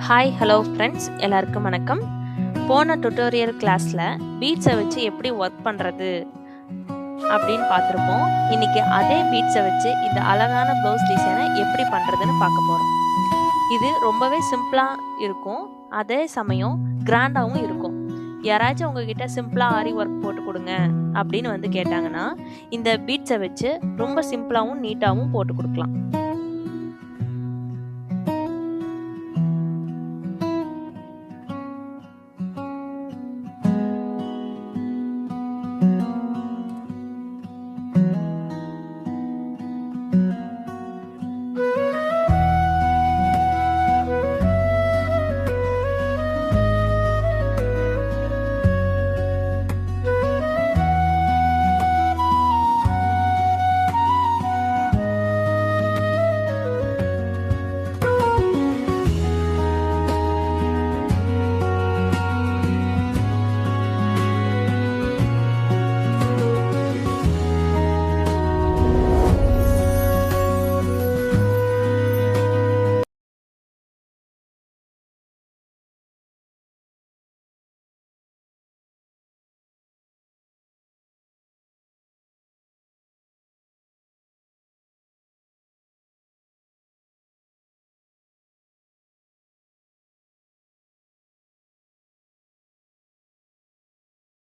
Hi hello friends, எல்லாருக்கும் வணக்கம். போன டுட்டோரியல் கிளாஸில் பீட்ஸை வச்சு எப்படி ஒர்க் பண்ணுறது அப்படின்னு பார்த்துருப்போம். இன்றைக்கி அதே பீட்ஸை வச்சு இந்த அழகான ப்ளவுஸ் டிசைனை எப்படி பண்ணுறதுன்னு பார்க்க போகிறோம். இது ரொம்பவே சிம்பிளாக இருக்கும், அதே சமயம் கிராண்டாகவும் இருக்கும். யாராச்சும் உங்ககிட்ட சிம்பிளாக ஆரி ஒர்க் போட்டு கொடுங்க அப்படின்னு கேட்டாங்கன்னா இந்த பீட்ஸை வச்சு ரொம்ப சிம்பிளாகவும் நீட்டாகவும் போட்டு கொடுக்கலாம்.